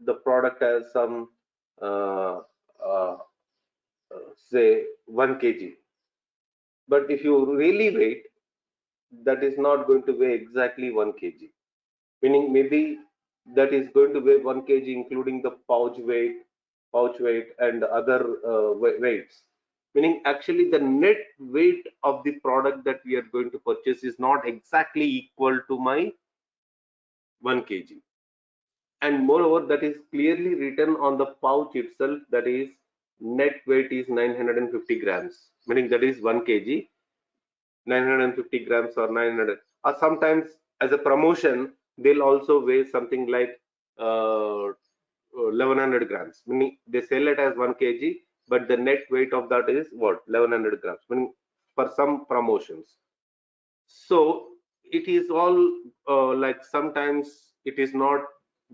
the product has some uh, say 1 kg, but if you really weigh, that is not going to weigh exactly 1 kg, meaning maybe that is going to weigh 1 kg including the pouch weight and other weights, meaning actually the net weight of the product that we are going to purchase is not exactly equal to my 1 kg. And moreover, that is clearly written on the pouch itself, that is net weight is 950 grams, meaning that is 1 kg, 950 grams or 900, or sometimes as a promotion they'll also weigh something like 1100 grams, meaning they sell it as 1 kg, but the net weight of that is what, 1100 grams, meaning for some promotions. So it is all like sometimes it is not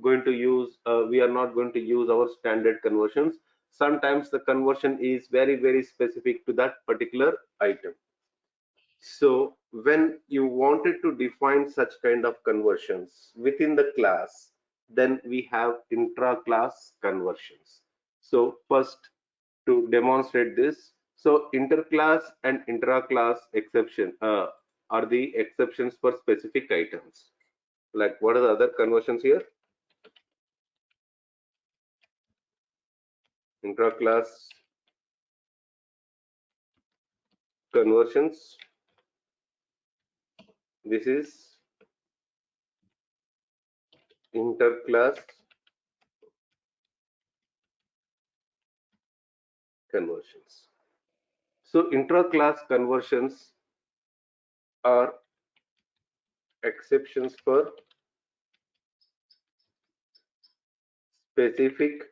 going to use, we are not going to use our standard conversions. Sometimes the conversion is very specific to that particular item. So when you wanted to define such kind of conversions within the class, then we have intra-class conversions. So first, to demonstrate this, so interclass and intra-class exception are the exceptions for specific items. Like what are the other conversions here? Intra-class conversions. This is interclass conversions. So intra-class conversions are exceptions for specific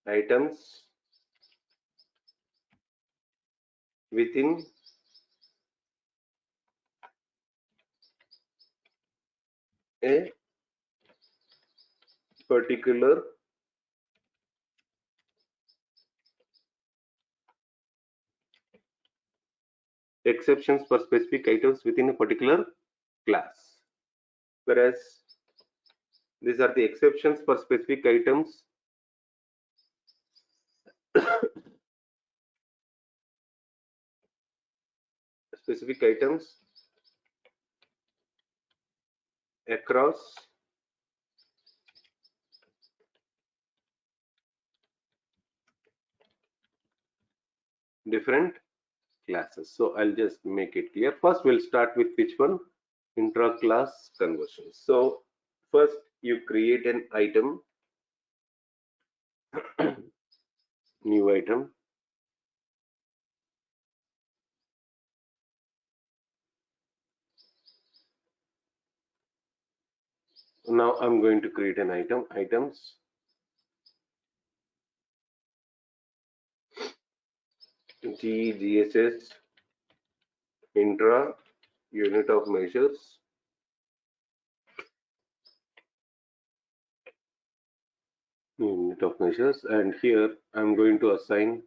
items within a particular exceptions for specific items within a particular class, whereas these are the exceptions for specific items specific items across different classes. So I'll just make it clear. First we'll start with which one? Intra-class conversions. So first you create an item, new item. Now I'm going to create an item, items, GSS intra unit of measures, and here I'm going to assign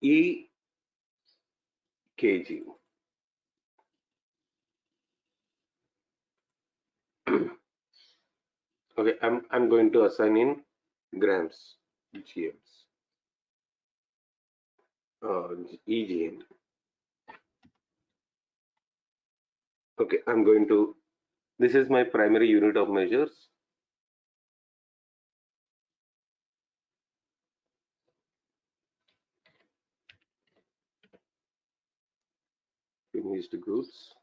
E kg. Okay, I'm going to assign in grams, GMs, EGM. Okay, I'm going to, this is my primary unit of measures. Finished goods,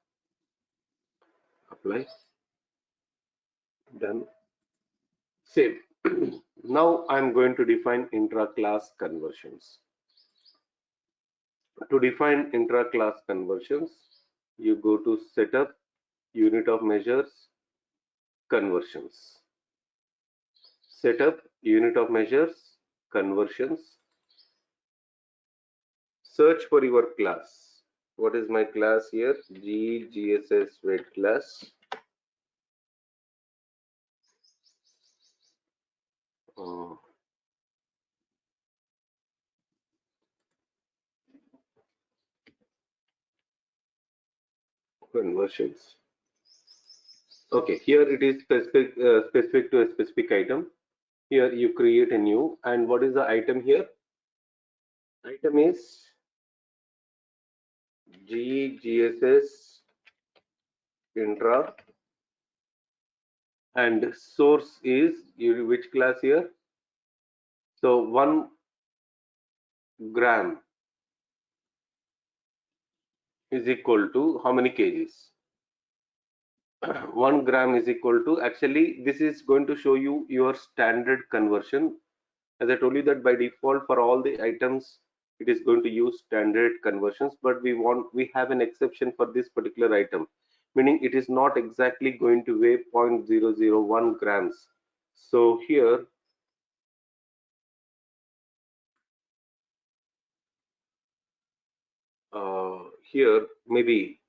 apply, done, save. Now I'm going to define intra-class conversions. To define intra-class conversions, you go to setup, unit of measures, conversions. Setup, unit of measures, conversions. Search for your class. What is my class here? GSS weight class. conversions. Okay, here it is specific to a specific item. Here you create a new, and what is the item here? Item is GGSS intra, and source is which class here? So 1 gram is equal to how many kgs? 1 gram is equal to, actually this is going to show you your standard conversion. As I told you that by default for all the items it is going to use standard conversions, but we have an exception for this particular item, meaning it is not exactly going to weigh 0.001 grams. So here maybe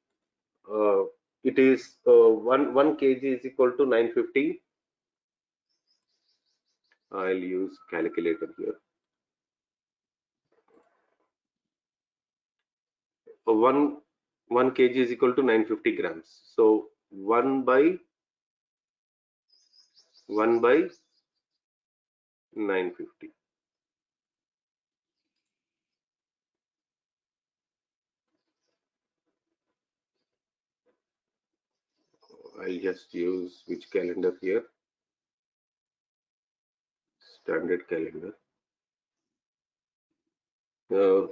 it is 1 kg is equal to 950. I'll use calculator here. 1 kg is equal to 950 grams. So 1 by 950. I'll just use which calendar here? Standard calendar.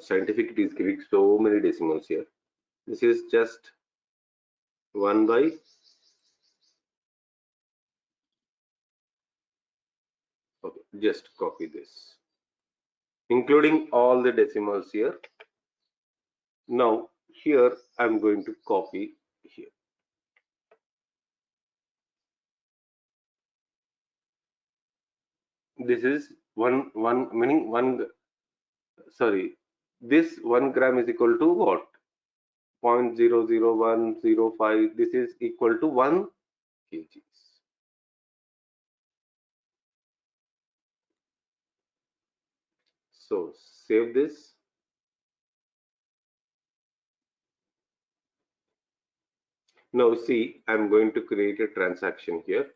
Scientific it is giving so many decimals here. This is just 1 by okay, just copy this, including all the decimals here. Now here I'm going to copy here. This is one meaning one, sorry, this 1 gram is equal to what? 0.00105. This is equal to 1 kgs. So save this. Now see, I'm going to create a transaction here.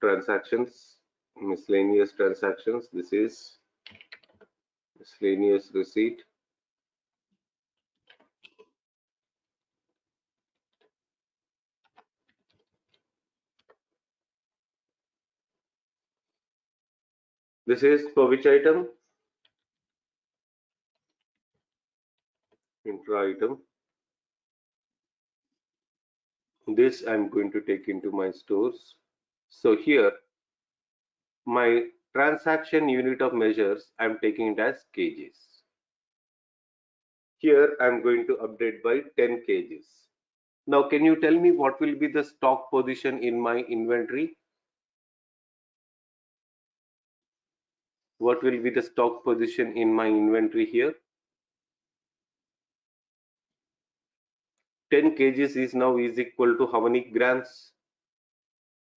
Transactions, miscellaneous transactions. This is miscellaneous receipt. This is for which item? Intra item. This I'm going to take into my stores. So here my transaction unit of measures, I'm taking it as kgs. Here I'm going to update by 10 kgs. Now can you tell me what will be the stock position in my inventory? What will be the stock position in my inventory here? 10 kgs is now is equal to how many grams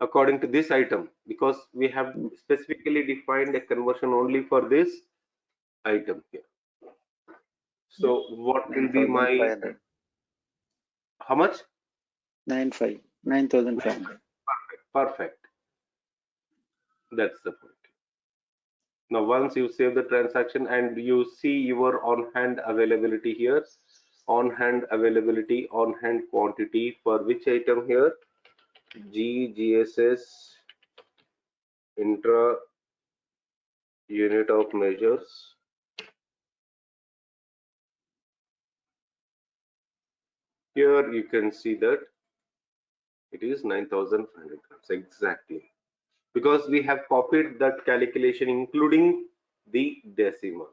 according to this item, because we have specifically defined a conversion only for this item here. So what will be my, how much? 9,500. Perfect. That's the point. Now once you save the transaction and you see your on-hand availability here, on-hand availability, on-hand quantity for which item here? GGSS intra unit of measures. Here you can see that it is 9,500 grams exactly, because we have copied that calculation including the decimals.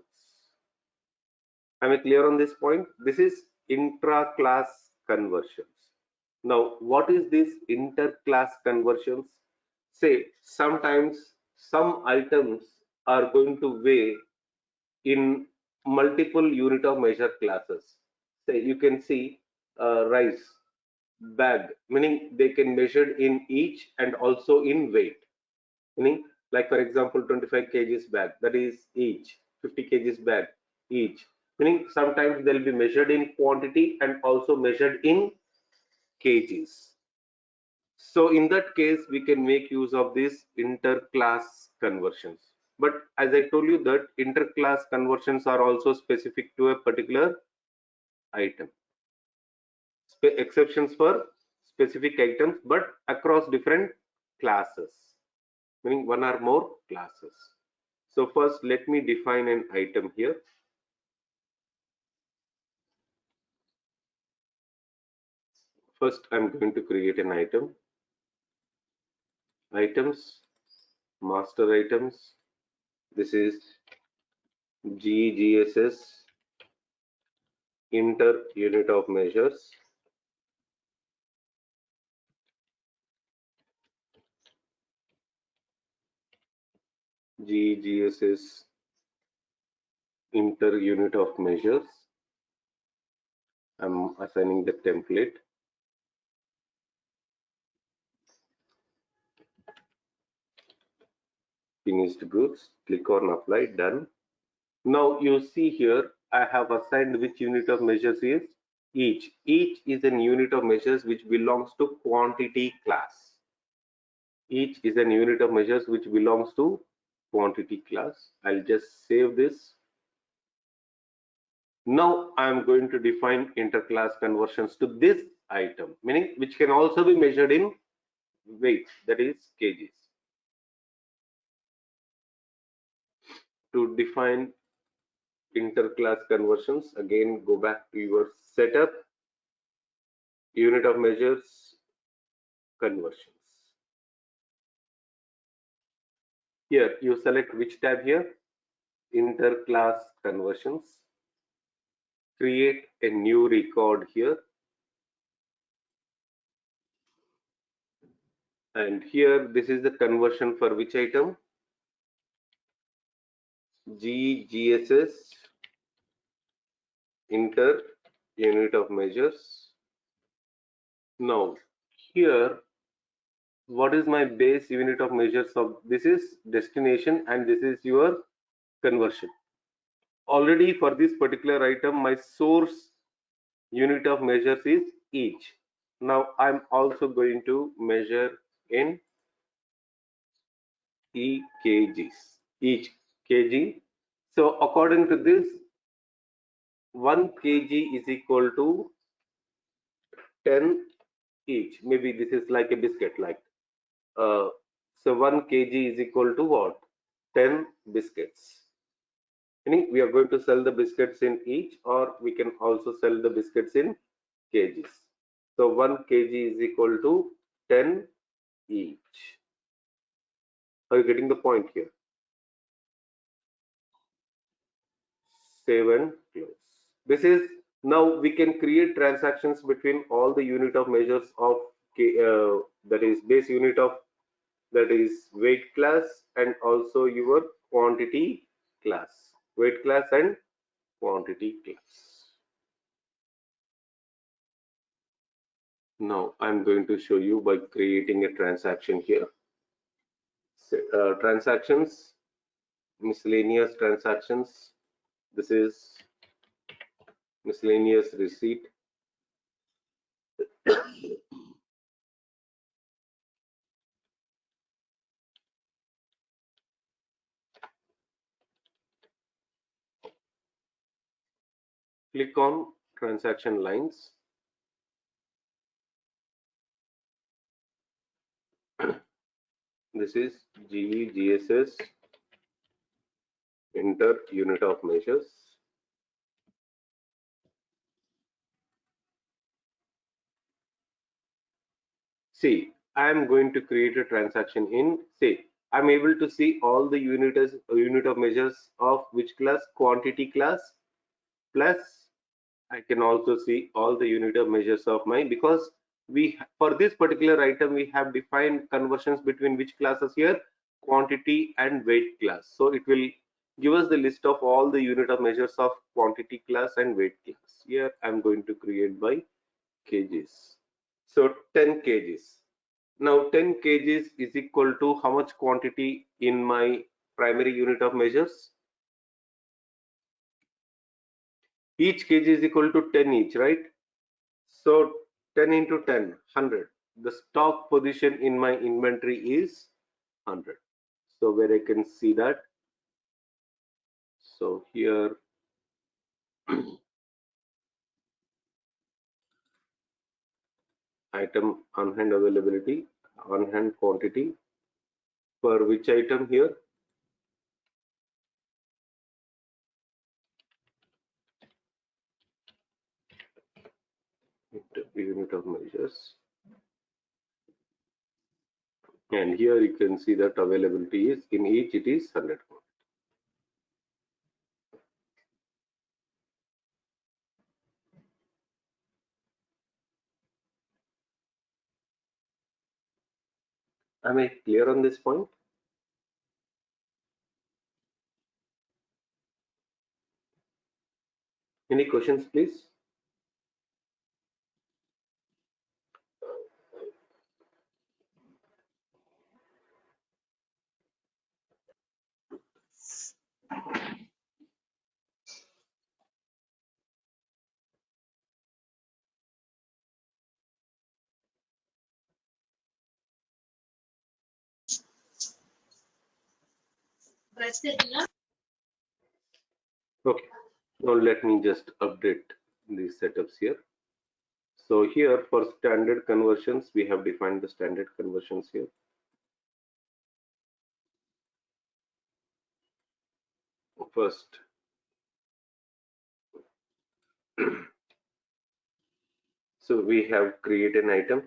Am I clear on this point? This is intra-class conversions. Now, what is this inter-class conversions? Say, sometimes some items are going to weigh in multiple unit of measure classes. Say, you can see rice bag, meaning they can measure in each and also in weight. Meaning, like for example, 25 kgs bag, that is each, 50 kgs bag, each, Meaning sometimes they'll be measured in quantity and also measured in kgs. So in that case, we can make use of these inter-class conversions. But as I told you that inter-class conversions are also specific to a particular item. Exceptions for specific items, but across different classes, meaning one or more classes. So first, let me define an item here. First, I'm going to create an item. Items, master items. This is GGSS inter unit of measures. GGSS inter unit of measures. I'm assigning the template. Finished goods. Click on apply. Done. Now you see here, I have assigned which unit of measures is each. Each is an unit of measures which belongs to quantity class. Each is an unit of measures which belongs to quantity class. I'll just save this. Now I'm going to define interclass conversions to this item, meaning which can also be measured in weight, that is kgs. To define interclass conversions, again go back to your setup, unit of measures, conversions. Here you select which tab here, interclass conversions. Create a new record here, and here this is the conversion for which item, GGSS inter unit of measures. Now here, what is my base unit of measures of this is destination and this is your conversion. Already for this particular item, my source unit of measures is each. Now I'm also going to measure in EKGs, each kg. So according to this, 1 kg is equal to 10 each. Maybe this is like a biscuit, like so 1 kg is equal to what? 10 biscuits. Meaning we are going to sell the biscuits in each, or we can also sell the biscuits in kgs. So 1 kg is equal to 10 each. Are you getting the point here? Save and close. This is, now we can create transactions between all the unit of measures of that is base unit of, that is weight class, and also your quantity class, weight class and quantity class. Now I'm going to show you by creating a transaction here. Transactions, miscellaneous transactions. This is miscellaneous receipt. Click on transaction lines. This is GGSS inter unit of measures. See, I am going to create a transaction in, say, I'm able to see all the unit of measures of which class, quantity class, plus I can also see all the unit of measures of my, because we, for this particular item, we have defined conversions between which classes here, quantity and weight class. So it will give us the list of all the unit of measures of quantity class and weight class. Here I'm going to create by kgs. So 10 kgs. Now 10 kgs is equal to how much quantity in my primary unit of measures? Each kg is equal to 10 each, right? So 10 into 10, 100. The stock position in my inventory is 100. So where I can see that. So here item on hand availability, on hand quantity for which item here? Unit of measures. And here you can see that availability is in each it is 100. Am I clear on this point? Any questions, please? Okay. Now let me just update these setups here. So here for standard conversions, we have defined the standard conversions here. First, so we have create an item,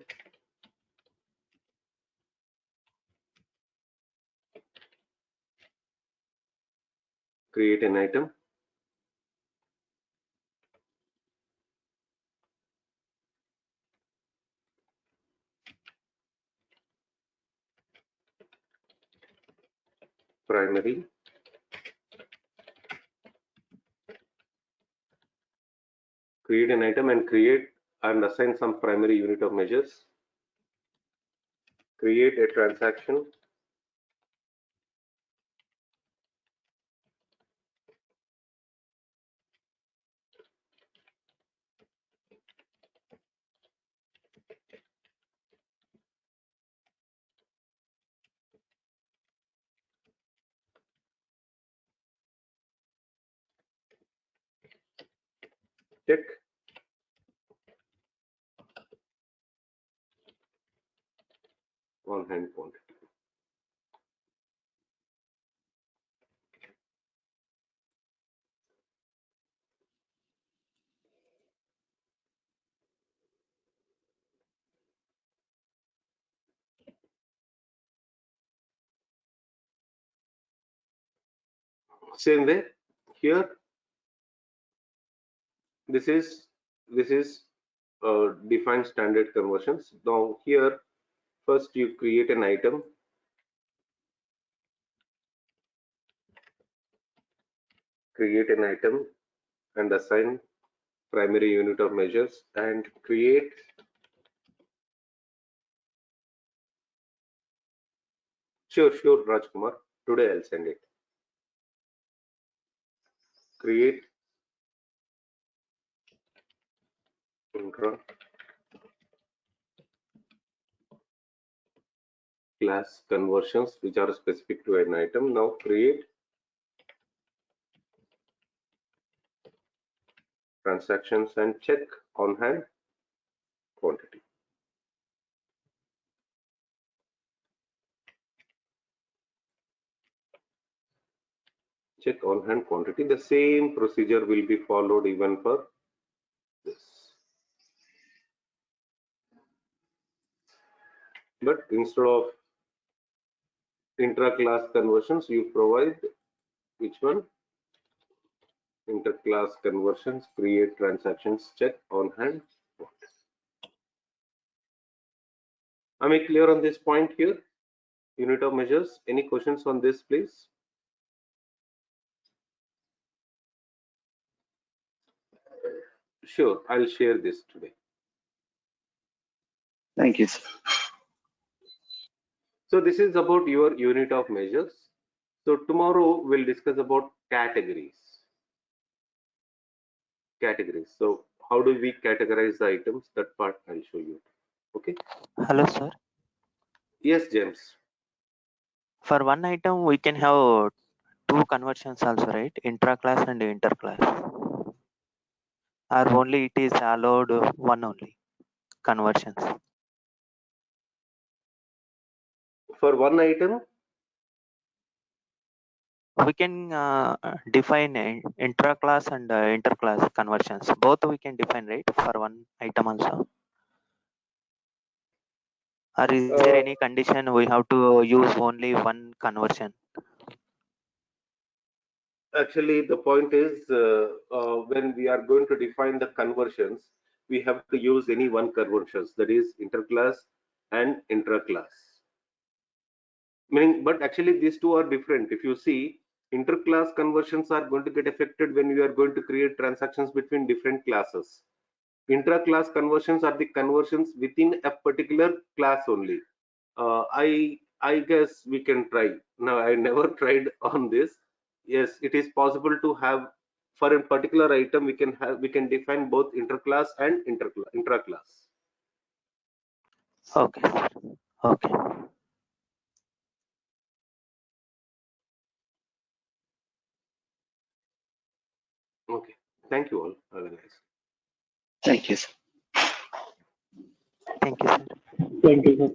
create an item, primary, create an item and create and assign some primary unit of measures, create a transaction, check, on hand quantity. Same way here, this is defined standard conversions. Now here, first you create an item, and assign primary unit of measures and create sure Rajkumar, today I'll send it. Create intra class conversions which are specific to an item. Now create transactions and check on hand quantity. Check on hand quantity. The same procedure will be followed even for this. But instead of intra-class conversions, you provide which one? Inter-class conversions, create transactions, check on hand. Am I clear on this point here? Unit of measures. Any questions on this, please? Sure, I'll share this today. Thank you. So this is about your unit of measures. So tomorrow we'll discuss about categories. categories. So how do we categorize the items? That part I'll show you. Okay. Hello, sir. Yes, James. For one item, we can have two conversions also, right? Intra-class and inter-class. Or only it is allowed one only conversions. For one item, We can define intra-class and inter-class conversions. Both we can define, right? For one item also. Or is there any condition we have to use only one conversion? actually, the point is when we are going to define the conversions, we have to use any one conversions, that is interclass and intra-class. Meaning, but actually these two are different. If you see, inter-class conversions are going to get affected when you are going to create transactions between different classes. Intra-class conversions are the conversions within a particular class only. I guess we can try. Now I never tried on this. Yes, it is possible to have for a particular item we can define both interclass and intra-class. Okay. Okay. Okay. Thank you all. Have a nice. Thank you, sir. Thank you, sir. Thank you, sir.